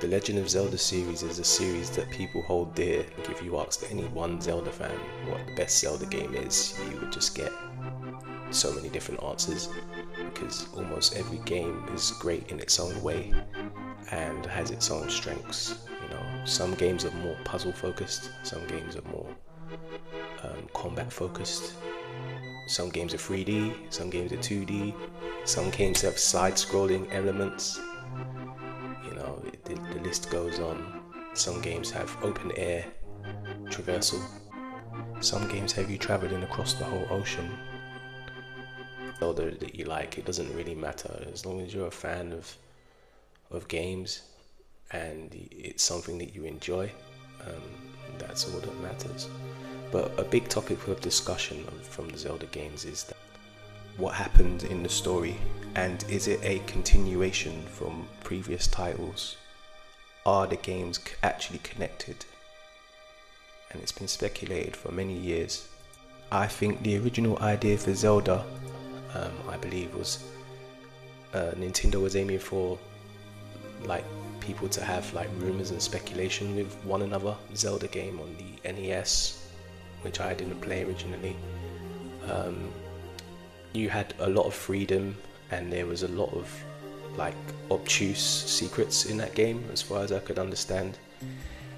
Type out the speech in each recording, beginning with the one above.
The Legend of Zelda series is a series that people hold dear. Like if you asked any one Zelda fan what the best Zelda game is, you would just get so many different answers, because almost every game is great in its own way and has its own strengths. Some games are more puzzle focused, some games are more combat focused, some games are 3D, some games are 2D, some games have side-scrolling elements. The list goes on. Some games have open air traversal. Some games have you traveling across the whole ocean. Zelda that you like, it doesn't really matter as long as you're a fan of games and it's something that you enjoy. That's all that matters. But a big topic of discussion from the Zelda games is that what happened in the story, and is it a continuation from previous titles? Are the games actually connected? And it's been speculated for many years. I think the original idea for Zelda, I believe, was Nintendo was aiming for people to have rumors and speculation with one another. Zelda game on the NES, which I didn't play originally. You had a lot of freedom, and there was a lot of obtuse secrets in that game, as far as I could understand.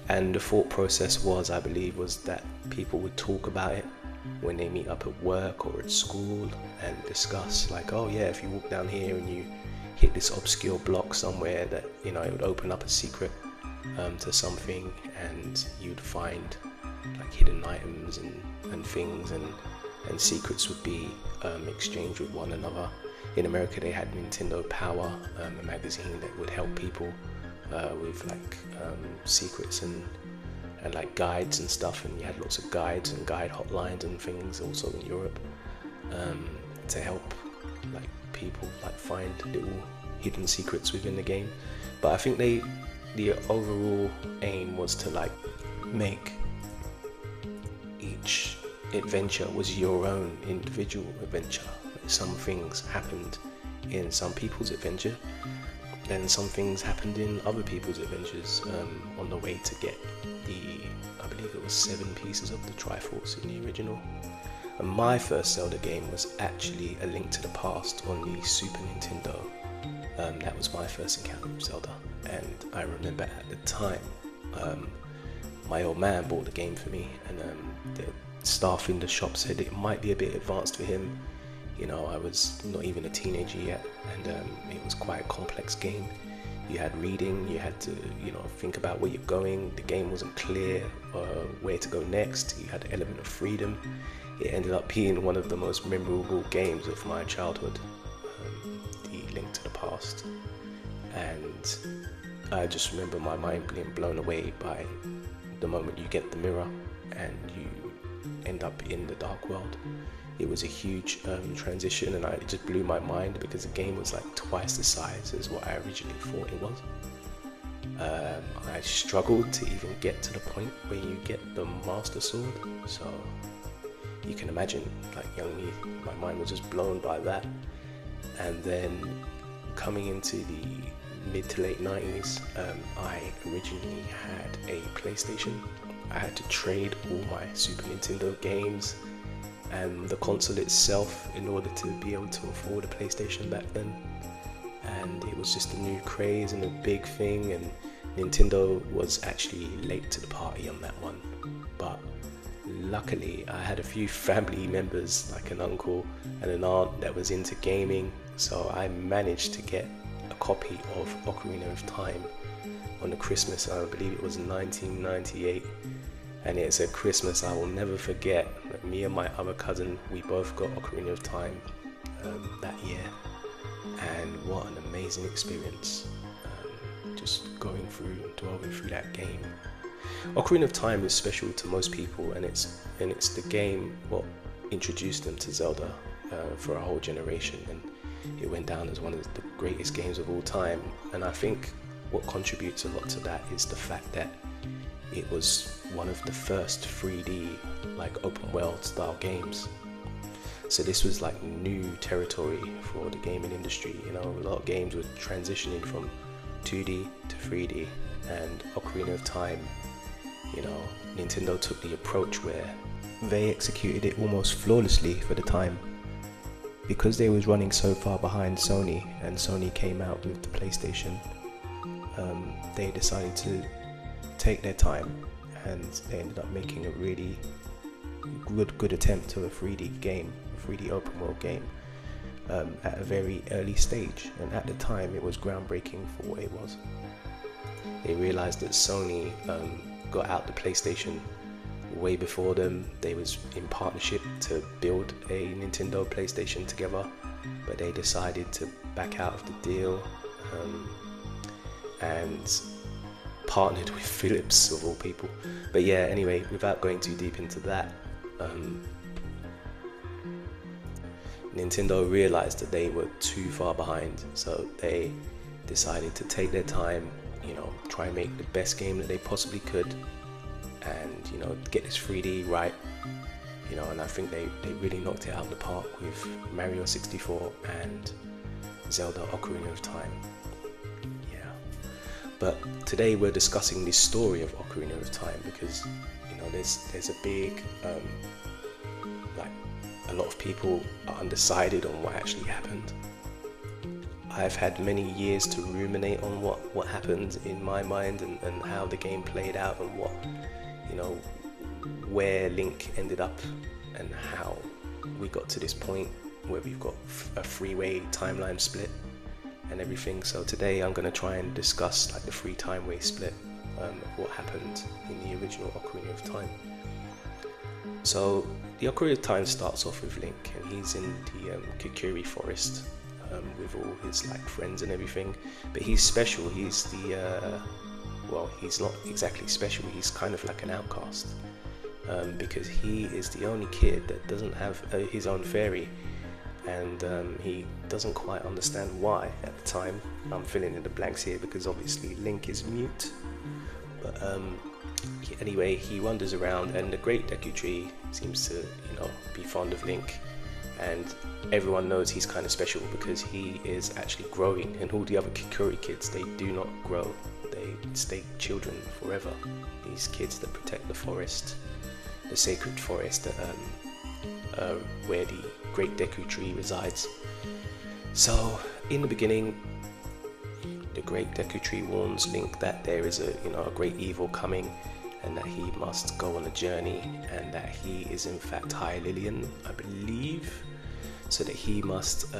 And the thought process was, I believe, was that people would talk about it when they meet up at work or at school and discuss oh yeah, if you walk down here and you hit this obscure block somewhere, that it would open up a secret to something, and you'd find hidden items and things, and secrets would be exchanged with one another. In America they had Nintendo Power, a magazine that would help people with secrets and guides and stuff, and you had lots of guides and guide hotlines and things also in Europe to help people find little hidden secrets within the game. But I think the overall aim was to make each adventure was your own individual adventure. Some things happened in some people's adventure, and some things happened in other people's adventures on the way to get I believe it was 7 pieces of the Triforce in the original. And my first Zelda game was actually A Link to the Past on the Super Nintendo. That was my first encounter with Zelda, and I remember at the time my old man bought the game for me, and the staff in the shop said it might be a bit advanced for him. I was not even a teenager yet, and it was quite a complex game. You had reading, you had to think about where you're going. The game wasn't clear where to go next. You had the element of freedom. It ended up being one of the most memorable games of my childhood, The Link to the Past. And I just remember my mind being blown away by the moment you get the mirror and you end up in the dark world. It was a huge transition, and it just blew my mind because the game was twice the size as what I originally thought it was. I struggled to even get to the point where you get the Master Sword, so you can imagine, young me, my mind was just blown by that. And then coming into the mid to late 90s, I originally had a PlayStation. I had to trade all my Super Nintendo games and the console itself in order to be able to afford a PlayStation back then. And it was just a new craze and a big thing, and Nintendo was actually late to the party on that one. But luckily I had a few family members, like an uncle and an aunt, that was into gaming, so I managed to get a copy of Ocarina of Time on the Christmas, I believe it was 1998. And it's a Christmas I will never forget. Me and my other cousin, we both got Ocarina of Time that year, and what an amazing experience, just going through and delving through that game. Ocarina of Time is special to most people, and it's the game what introduced them to Zelda for a whole generation, and it went down as one of the greatest games of all time. And I think what contributes a lot to that is the fact that it was one of the first 3D open world style games. So this was new territory for the gaming industry. A lot of games were transitioning from 2D to 3D, and Ocarina of Time, you know, Nintendo took the approach where they executed it almost flawlessly for the time. Because they was running so far behind Sony, and Sony came out with the PlayStation, they decided to take their time, and they ended up making a really good attempt to a 3D game, a 3D open world game, at a very early stage. And at the time, it was groundbreaking for what it was. They realized that Sony got out the PlayStation way before them. They was in partnership to build a Nintendo PlayStation together, but they decided to back out of the deal, and partnered with Philips of all people. But yeah, anyway, without going too deep into that, Nintendo realized that they were too far behind, so they decided to take their time, you know, try and make the best game that they possibly could, and, you know, get this 3D right, you know. And I think they really knocked it out of the park with Mario 64 and Zelda Ocarina of Time. Yeah. But today we're discussing the story of Ocarina of Time because, you know, there's a big like, a lot of people are undecided on what actually happened. I've had many years to ruminate on what happened in my mind, and how the game played out, and what, you know, where Link ended up, and how we got to this point where we've got a freeway timeline split and everything. So today I'm going to try and discuss like the free timeway split of what happened in the original Ocarina of Time. So the Ocarina of Time starts off with Link, and he's in the Kikuri forest with all his like friends and everything. But he's special. He's the well, he's not exactly special. He's kind of like an outcast, because he is the only kid that doesn't have his own fairy, and he doesn't quite understand why at the time. I'm filling in the blanks here because obviously Link is mute. But anyway, he wanders around, and the Great Deku Tree seems to, you know, be fond of Link, and everyone knows he's kind of special because he is actually growing, and all the other Kikuri kids, they do not grow. They stay children forever. These kids that protect the forest, the sacred forest, where the Great Deku Tree resides. So in the beginning, the Great Deku Tree warns Link that there is a great evil coming, and that he must go on a journey, and that he is in fact High Lillian, I believe. So that he must,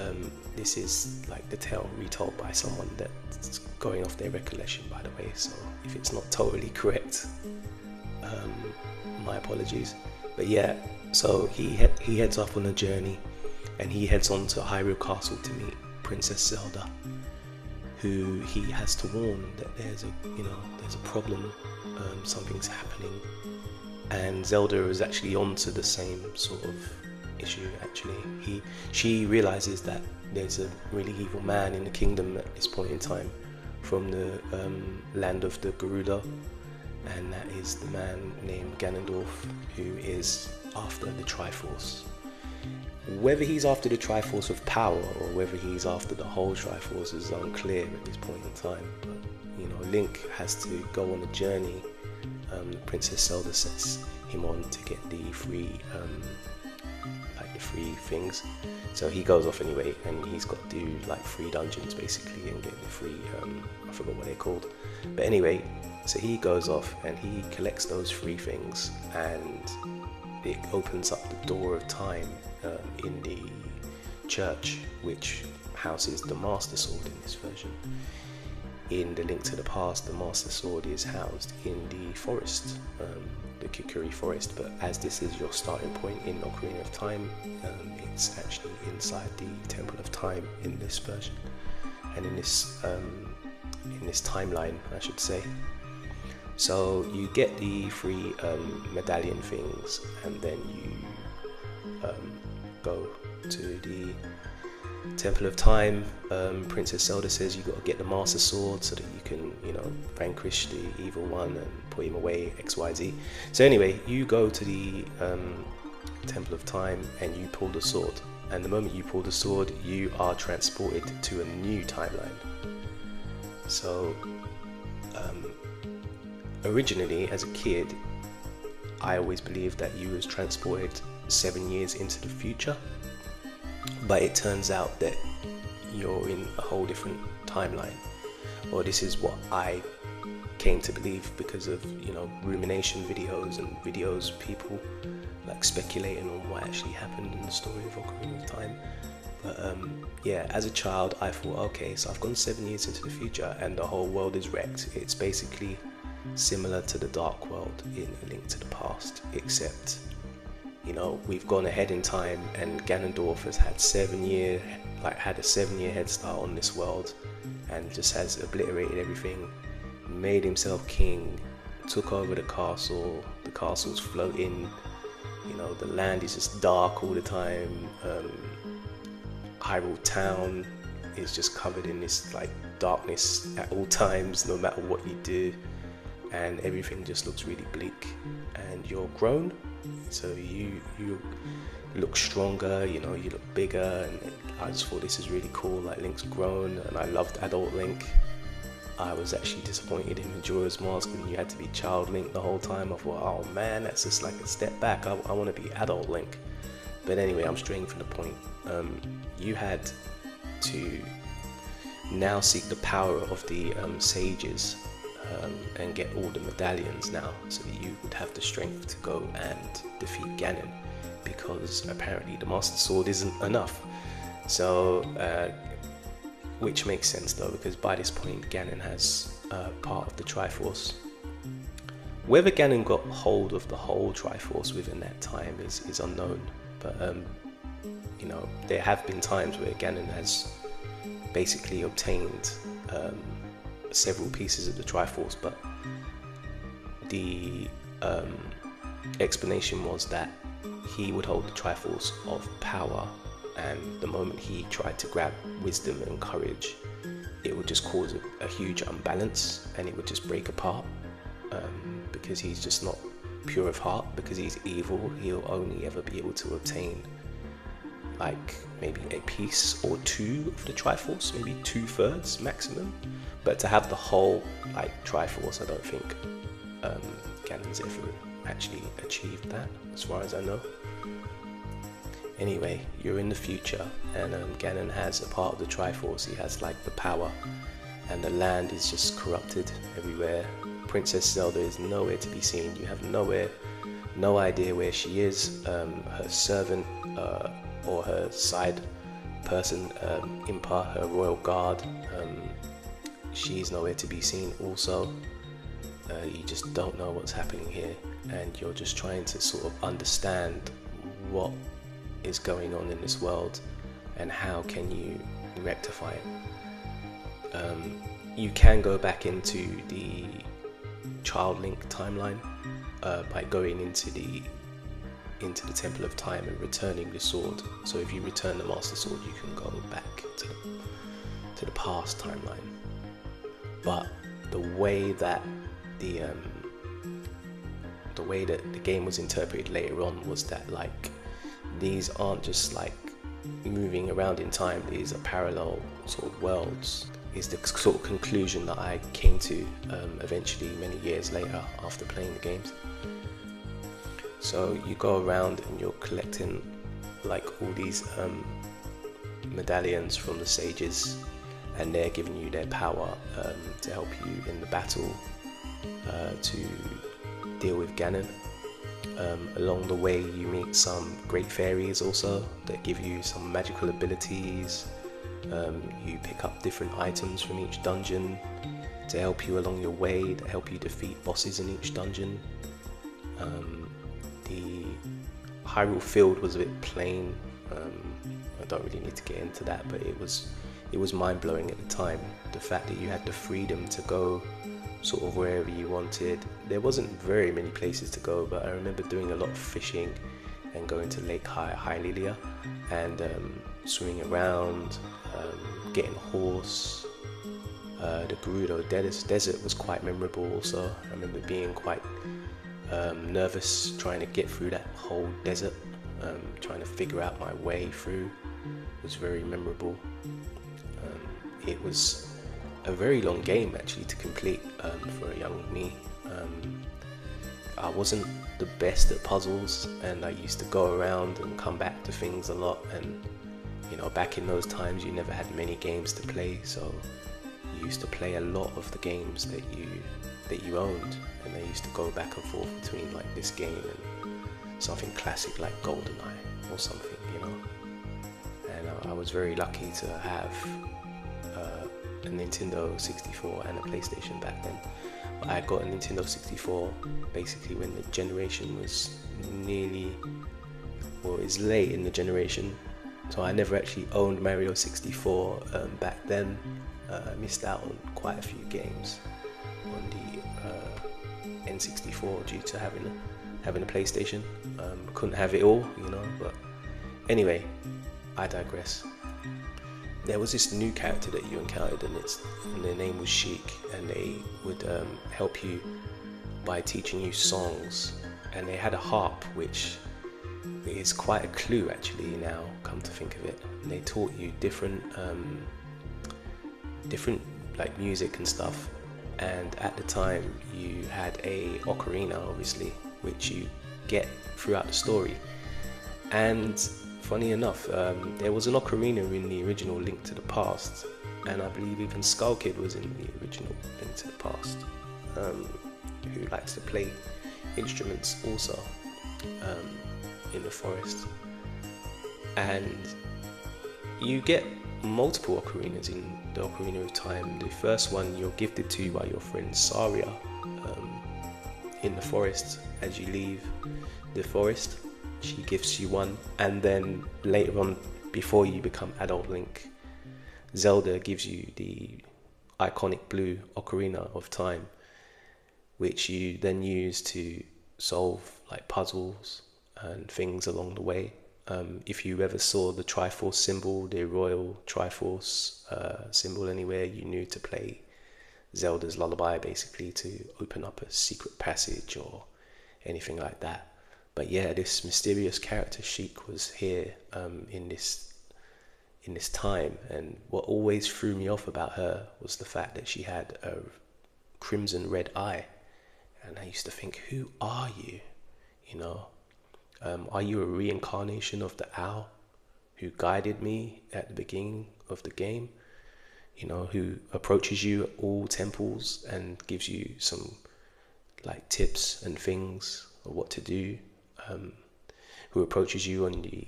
this is like the tale retold by someone that's going off their recollection, by the way, so if it's not totally correct, my apologies. But yeah, so he heads off on a journey, and he heads on to Hyrule Castle to meet Princess Zelda, who he has to warn that there's a problem, something's happening, and Zelda is actually onto the same sort of issue. Actually, she realizes that there's a really evil man in the kingdom at this point in time, from the land of the Garuda, and that is the man named Ganondorf, who is after the Triforce. Whether he's after the Triforce of Power or whether he's after the whole Triforce is unclear at this point in time. But, you know, Link has to go on a journey. Princess Zelda sets him on to get the free things. So he goes off anyway, and he's got to do like 3 dungeons basically and get the free, I forgot what they're called. But anyway, so he goes off and he collects those 3 things, and it opens up the door of time in the church, which houses the Master Sword in this version. In the Link to the Past, the Master Sword is housed in the forest, the Kikuri forest, but as this is your starting point in Ocarina of Time, it's actually inside the Temple of Time in this version, and in this timeline, I should say. So you get the 3 medallion things, and then you go to the Temple of Time. Princess Zelda says you got to get the Master Sword so that you can, vanquish the evil one and put him away, XYZ. So anyway, you go to the Temple of Time and you pull the sword. And the moment you pull the sword, you are transported to a new timeline. So originally, as a kid, I always believed that you was transported 7 years into the future, but it turns out that you're in a whole different timeline. Or this is what I came to believe because of, you know, rumination videos and videos of people like speculating on what actually happened in the story of Ocarina of Time. But yeah, as a child I thought, okay, so I've gone 7 years into the future and the whole world is wrecked. It's basically similar to the Dark World in A Link to the Past, except, you know, we've gone ahead in time and Ganondorf has had had a 7 year head start on this world and just has obliterated everything, made himself king, took over the castle's floating, you know, the land is just dark all the time. Hyrule Town is just covered in this like darkness at all times, no matter what you do, and everything just looks really bleak. And you're grown, so you look stronger, you know, you look bigger, and I just thought this is really cool. Like, Link's grown, and I loved adult Link. I was actually disappointed in Majora's Mask when you had to be child Link the whole time. I thought, oh man, that's just like a step back. I want to be adult Link. But anyway, I'm straying from the point. You had to now seek the power of the sages and get all the medallions now, so that you would have the strength to go and defeat Ganon, because apparently the Master Sword isn't enough. So, which makes sense though, because by this point Ganon has part of the Triforce. Whether Ganon got hold of the whole Triforce within that time is unknown, but you know, there have been times where Ganon has basically obtained several pieces of the Triforce, but the explanation was that he would hold the Triforce of power, and the moment he tried to grab wisdom and courage, it would just cause a huge unbalance and it would just break apart, because he's just not pure of heart. Because he's evil, he'll only ever be able to obtain like maybe a piece or two of the Triforce, maybe 2/3 maximum. But to have the whole like Triforce, I don't think Ganon's ever actually achieved that, as far as I know. Anyway, you're in the future, and Ganon has a part of the Triforce. He has like the power, and the land is just corrupted everywhere. Princess Zelda is nowhere to be seen. You have no idea where she is. Her servant or her side person, Impa, her royal guard, she's nowhere to be seen also. You just don't know what's happening here, and you're just trying to sort of understand what is going on in this world and how can you rectify it. You can go back into the Child Link timeline by going into the Temple of Time and returning the sword. So if you return the Master Sword, you can go back to the past timeline. But the way that the game was interpreted later on was that like these aren't just like moving around in time, these are parallel sort of worlds, is the sort of conclusion that I came to eventually many years later after playing the games. So you go around and you're collecting like all these medallions from the sages, and they're giving you their power to help you in the battle to deal with Ganon. Along the way you meet some great fairies also that give you some magical abilities. You pick up different items from each dungeon to help you along your way, to help you defeat bosses in each dungeon. The Hyrule Field was a bit plain. I don't really need to get into that, but it was mind-blowing at the time, the fact that you had the freedom to go sort of wherever you wanted. There wasn't very many places to go, but I remember doing a lot of fishing and going to Lake Hylilia and swimming around, getting a horse. The Gerudo Desert was quite memorable also. I remember being quite nervous trying to get through that whole desert, trying to figure out my way through. It was very memorable. It was a very long game actually to complete for a young me. I wasn't the best at puzzles, and I used to go around and come back to things a lot, and back in those times you never had many games to play, so you used to play a lot of the games that you owned, and I used to go back and forth between like this game and something classic like GoldenEye or something, and I was very lucky to have a Nintendo 64 and a PlayStation back then. I got a Nintendo 64 basically when the generation was it's late in the generation, so I never actually owned Mario 64 back then. I missed out on quite a few games on the N64 due to having a PlayStation. Couldn't have it all, but anyway, I digress. There was this new character that you encountered, and their name was Sheik, and they would help you by teaching you songs, and they had a harp, which is quite a clue actually now, come to think of it. And they taught you different like music and stuff, and at the time you had a ocarina, obviously, which you get throughout the story. And funny enough, there was an ocarina in the original Link to the Past, and I believe even Skull Kid was in the original Link to the Past, who likes to play instruments also in the forest. And you get multiple ocarinas in the Ocarina of Time. The first one you're gifted to by your friend Saria in the forest. As you leave the forest, she gifts you one, and then later on, before you become adult Link, Zelda gives you the iconic blue Ocarina of Time, which you then use to solve like puzzles and things along the way. If you ever saw the Triforce symbol, the Royal Triforce symbol anywhere, you knew to play Zelda's lullaby, basically, to open up a secret passage or anything like that. But yeah, this mysterious character Sheik was here in this time, and what always threw me off about her was the fact that she had a crimson red eye, and I used to think, who are you? Are you a reincarnation of the owl who guided me at the beginning of the game? Who approaches you at all temples and gives you some like tips and things of what to do? Who approaches you on the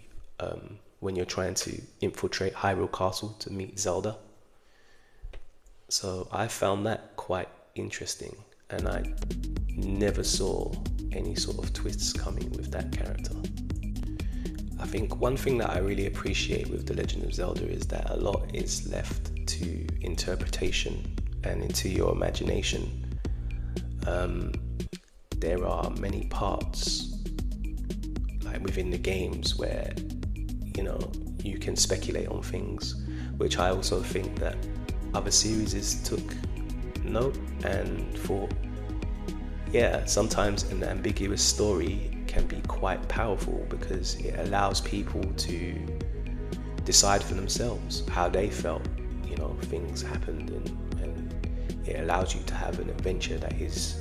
when you're trying to infiltrate Hyrule Castle to meet Zelda? So I found that quite interesting, and I never saw any sort of twists coming with that character. I think one thing that I really appreciate with The Legend of Zelda is that a lot is left to interpretation and into your imagination. There are many parts like within the games where you can speculate on things, which I also think that other series took note and thought, yeah, sometimes an ambiguous story can be quite powerful because it allows people to decide for themselves how they felt, things happened, and it allows you to have an adventure that is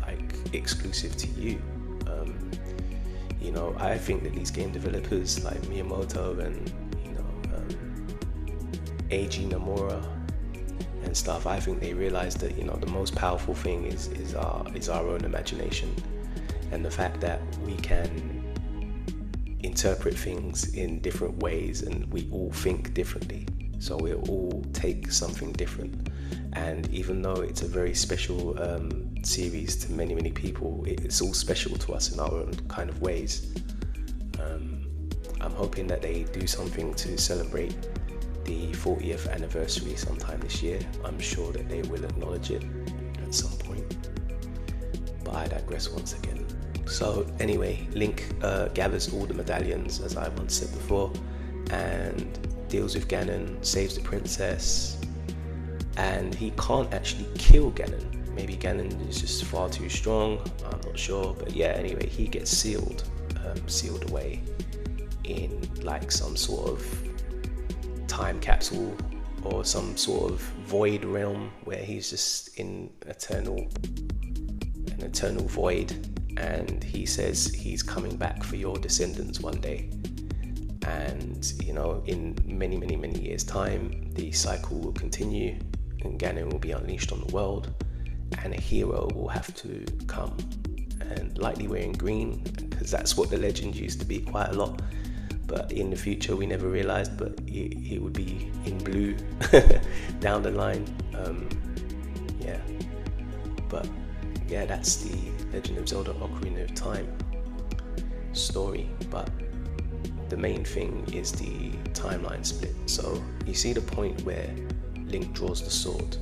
like exclusive to you. I think that these game developers like Miyamoto and Eiji Nomura and stuff, I think they realized that the most powerful thing is our own imagination, and the fact that we can interpret things in different ways, and we all think differently, so we'll all take something different. And even though it's a very special series to many people, it's all special to us in our own kind of ways. I'm hoping that they do something to celebrate the 40th anniversary sometime this year. I'm sure that they will acknowledge it at some point, but I digress once again. So anyway, Link gathers all the medallions, as I once said before, and deals with Ganon, saves the princess, and he can't actually kill Ganon. Maybe Ganon is just far too strong, I'm not sure, but yeah, anyway, he gets sealed away in like some sort of time capsule or some sort of void realm where he's just in an eternal void, and he says he's coming back for your descendants one day. And in many years time, the cycle will continue and Ganon will be unleashed on the world, and a hero will have to come, and likely wearing green, because that's what the legend used to be quite a lot. But in the future, we never realized, but he would be in blue down the line. That's the Legend of Zelda Ocarina of Time story. But the main thing is the timeline split. So you see the point where Link draws the sword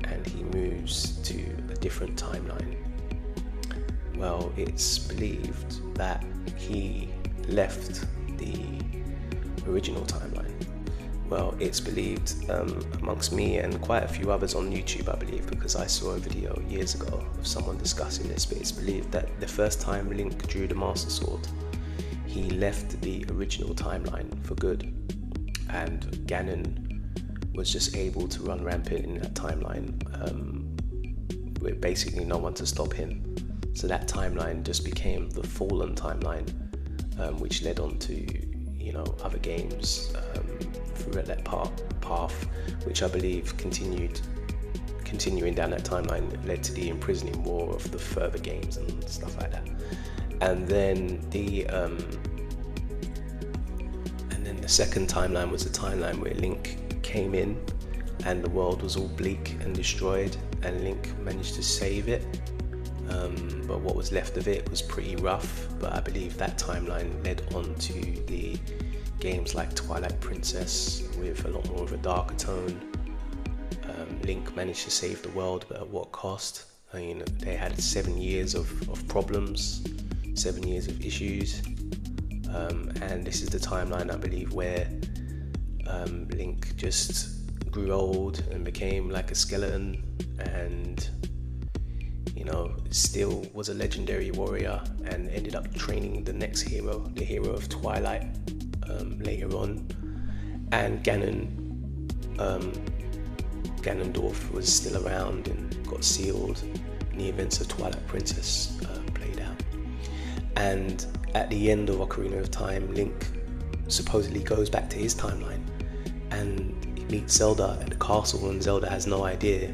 and he moves to a different timeline. Well, it's believed that he left the original timeline. Well, it's believed amongst me and quite a few others on YouTube, I believe, because I saw a video years ago of someone discussing this, but it's believed that the first time Link drew the Master Sword, he left the original timeline for good, and Ganon was just able to run rampant in that timeline with basically no one to stop him. So that timeline just became the fallen timeline, which led on to other games through that path, which I believe continuing down that timeline led to the imprisoning war of the further games and stuff like that. And then the second timeline was the timeline where Link came in and the world was all bleak and destroyed, and Link managed to save it. But what was left of it was pretty rough. But I believe that timeline led on to the games like Twilight Princess with a lot more of a darker tone. Link managed to save the world, but at what cost? They had 7 years of problems, 7 years of issues, and this is the timeline, I believe, where Link just grew old and became like a skeleton, and still was a legendary warrior, and ended up training the next hero, the hero of Twilight, later on. And Ganondorf was still around and got sealed, and the events of Twilight Princess played out. And at the end of Ocarina of Time, Link supposedly goes back to his timeline and he meets Zelda at the castle, and Zelda has no idea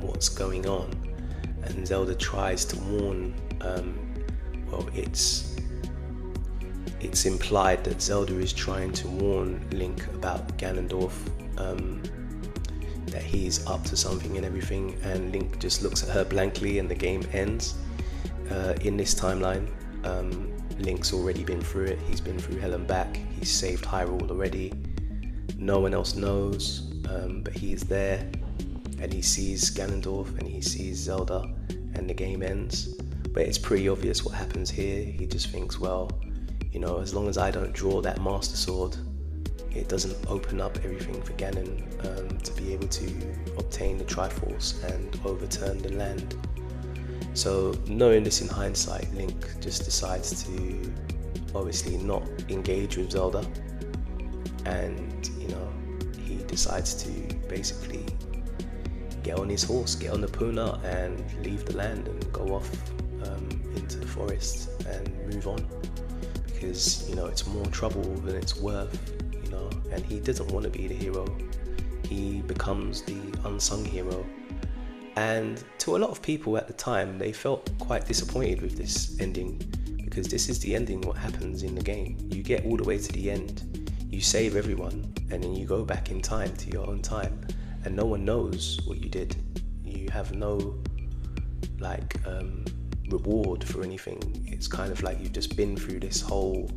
what's going on. And Zelda tries to warn, it's implied that Zelda is trying to warn Link about Ganondorf, that he's up to something and everything, and Link just looks at her blankly and the game ends. In this timeline, Link's already been through it. He's been through hell and back. He's saved Hyrule already. No one else knows, but he's there, and he sees Ganondorf and he sees Zelda, and the game ends. But it's pretty obvious what happens here. He just thinks, well, as long as I don't draw that Master Sword, it doesn't open up everything for Ganon to be able to obtain the Triforce and overturn the land. So knowing this in hindsight, Link just decides to obviously not engage with Zelda, and he decides to basically get on his horse, get on the Puna, and leave the land and go off into the forest and move on, because it's more trouble than it's worth, and he doesn't want to be the hero. He becomes the unsung hero, and to a lot of people at the time, they felt quite disappointed with this ending, because this is the ending what happens in the game. You get all the way to the end, you save everyone, and then you go back in time to your own time, and no one knows what you did. You have no reward for anything. It's kind of like you've just been through this whole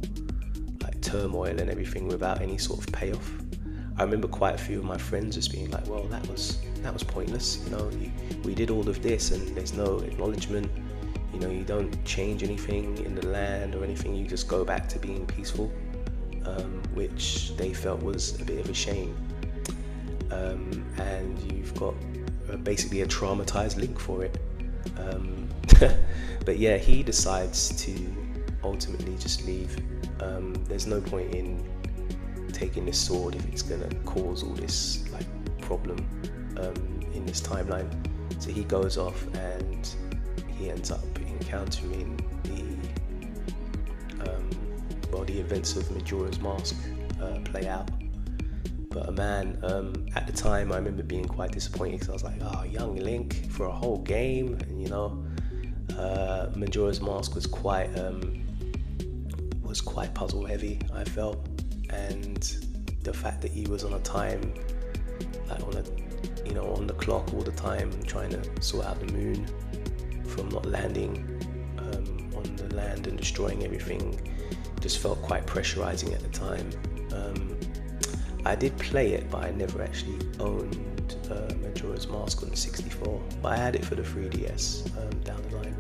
turmoil and everything without any sort of payoff. I remember quite a few of my friends just being like, well, that was pointless. We did all of this and there's no acknowledgement. You don't change anything in the land or anything. You just go back to being peaceful, which they felt was a bit of a shame. And you've got basically a traumatized Link for it. But yeah, he decides to ultimately just leave. There's no point in taking this sword if it's gonna cause all this like problem in this timeline. So he goes off and he ends up encountering the events of Majora's Mask play out. But man, at the time I remember being quite disappointed because I was like, oh, young Link for a whole game, and you know, Majora's Mask was quite puzzle heavy, I felt, and the fact that he was on a time, like on the clock all the time, trying to sort out the moon from not landing on the land and destroying everything, just felt quite pressurizing at the time. I did play it, but I never actually owned Majora's Mask on the 64, but I had it for the 3DS down the line.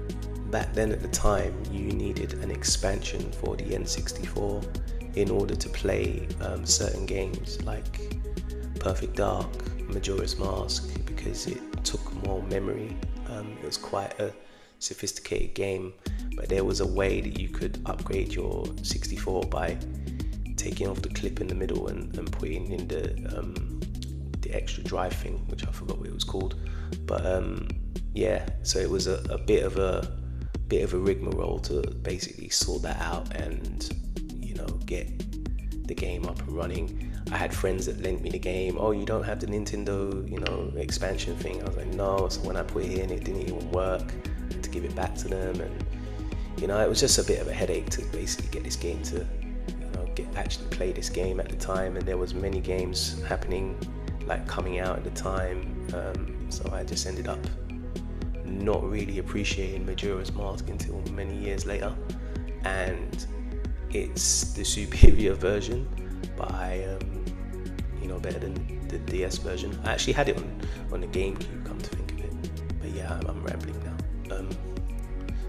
Back then at the time, you needed an expansion for the N64 in order to play certain games like Perfect Dark, Majora's Mask, because it took more memory. It was quite a sophisticated game, but there was a way that you could upgrade your 64 by taking off the clip in the middle and putting in the extra drive thing, which I forgot what it was called. But yeah, so it was a bit of a rigmarole to basically sort that out and, you know, get the game up and running. I had friends that lent me the game. Oh, you don't have the Nintendo, you know, expansion thing. I was like, no. So when I put it in, it didn't even work. I had to give it back to them, and you know, it was just a bit of a headache to basically get this game to, you know, actually play this game at the time. And there was many games happening, like coming out at the time. So I just ended up not really appreciating Majora's Mask until many years later, and it's the superior version, but better than the DS version. I actually had it on the GameCube, come to think of it, but yeah, I'm rambling now.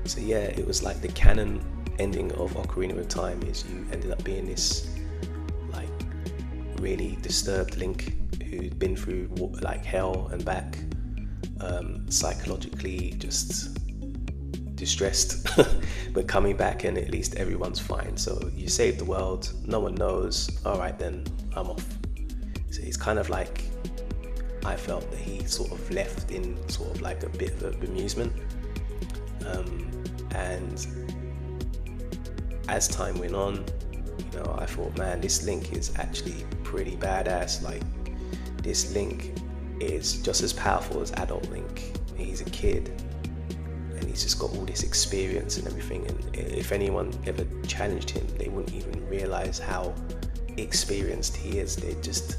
So yeah, it was like the canon ending of Ocarina of Time is you ended up being this like really disturbed Link who'd been through like hell and back, psychologically just distressed, but coming back and at least everyone's fine. So you saved the world, no one knows, all right then, I'm off. So it's kind of like, I felt that he sort of left in sort of like a bit of amusement, and as time went on, you know, I thought, man, this Link is actually pretty badass. Like, this Link is just as powerful as adult Link. He's a kid and he's just got all this experience and everything, and if anyone ever challenged him, they wouldn't even realize how experienced he is. They just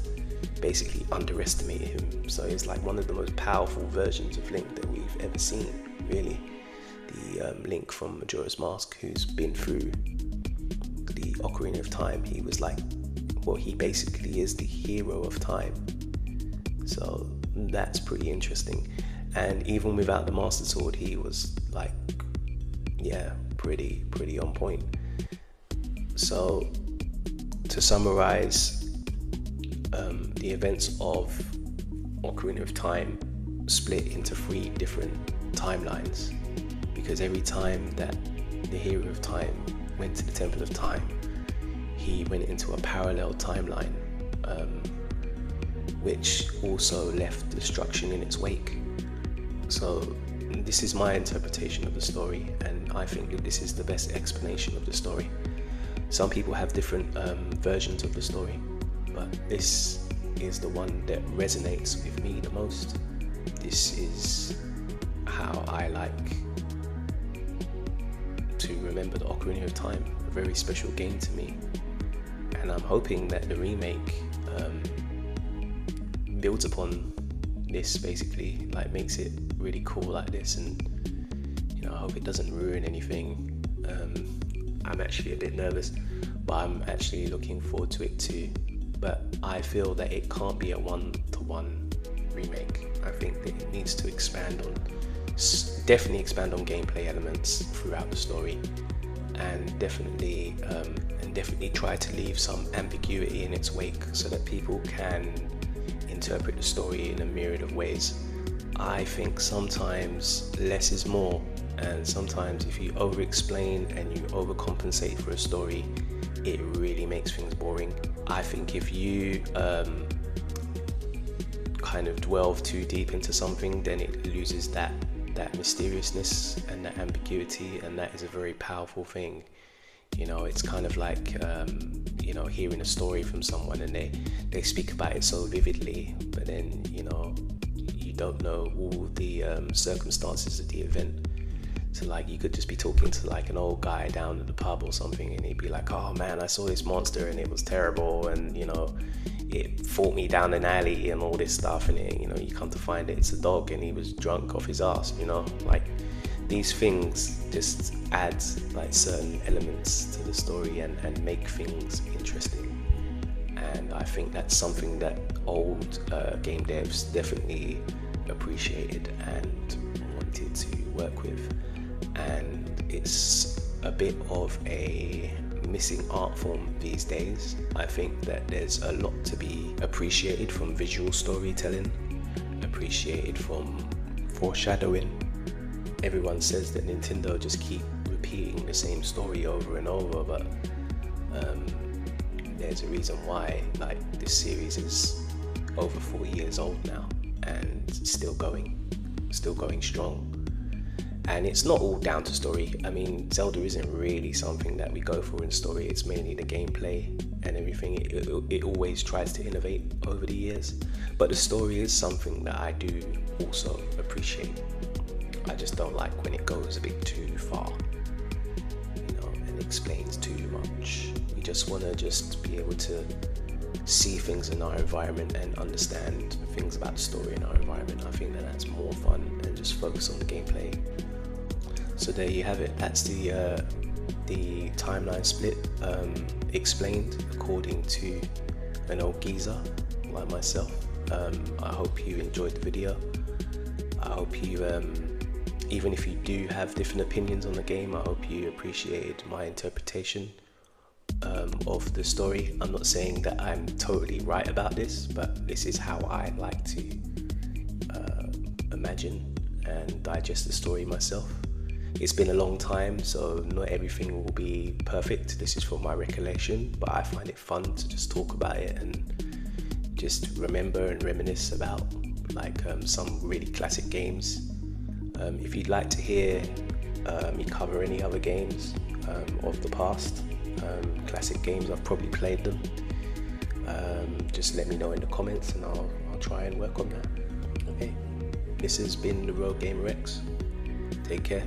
basically underestimate him. So it's like one of the most powerful versions of Link that we've ever seen, really. The Link from Majora's Mask, who's been through the Ocarina of Time. He was like, well, he basically is the hero of time. So that's pretty interesting. And even without the Master Sword, he was like, yeah, pretty on point. So to summarize, the events of Ocarina of Time split into 3 different timelines, because every time that the hero of time went to the Temple of Time, he went into a parallel timeline, which also left destruction in its wake. So this is my interpretation of the story, and I think that this is the best explanation of the story. Some people have different versions of the story, but this is the one that resonates with me the most. This is how I like to remember the Ocarina of Time, a very special game to me. And I'm hoping that the remake builds upon this, basically, like makes it really cool like this, and you know, I hope it doesn't ruin anything. I'm actually a bit nervous, but I'm actually looking forward to it too. But I feel that it can't be a one-to-one remake. I think that it needs to definitely expand on gameplay elements throughout the story, and definitely try to leave some ambiguity in its wake so that people can interpret the story in a myriad of ways. I think sometimes less is more, and sometimes if you over-explain and you overcompensate for a story, it really makes things boring. I think if you kind of delve too deep into something, then it loses that mysteriousness and that ambiguity, and that is a very powerful thing. You know, it's kind of like you know, hearing a story from someone and they speak about it so vividly, but then, you know, you don't know all the circumstances of the event. So like, you could just be talking to like an old guy down at the pub or something, and he'd be like, oh man, I saw this monster and it was terrible, and you know, it fought me down an alley and all this stuff, and it, you know, you come to find it's a dog and he was drunk off his ass. You know, like, these things just add like certain elements to the story and make things interesting. And I think that's something that old game devs definitely appreciated and wanted to work with. And it's a bit of a missing art form these days. I think that there's a lot to be appreciated from visual storytelling, appreciated from foreshadowing. Everyone says that Nintendo just keep repeating the same story over and over, but there's a reason why. Like, this series is over 40 years old now and still going strong. And it's not all down to story. I mean, Zelda isn't really something that we go for in story. It's mainly the gameplay and everything. It always tries to innovate over the years. But the story is something that I do also appreciate. I just don't like when it goes a bit too far, you know, and explains too much. We just want to just be able to see things in our environment and understand things about the story in our environment. I think that that's more fun than just focus on the gameplay. So there you have it. That's the timeline split explained according to an old geezer like myself. I hope you enjoyed the video. I hope you, even if you do have different opinions on the game, I hope you appreciated my interpretation of the story. I'm not saying that I'm totally right about this, but this is how I like to imagine and digest the story myself. It's been a long time, so not everything will be perfect. This is from my recollection, but I find it fun to just talk about it and just remember and reminisce about like some really classic games. If you'd like to hear me cover any other games of the past, classic games, I've probably played them, just let me know in the comments and I'll try and work on that. Okay, this has been the Road Gamer X. Take care.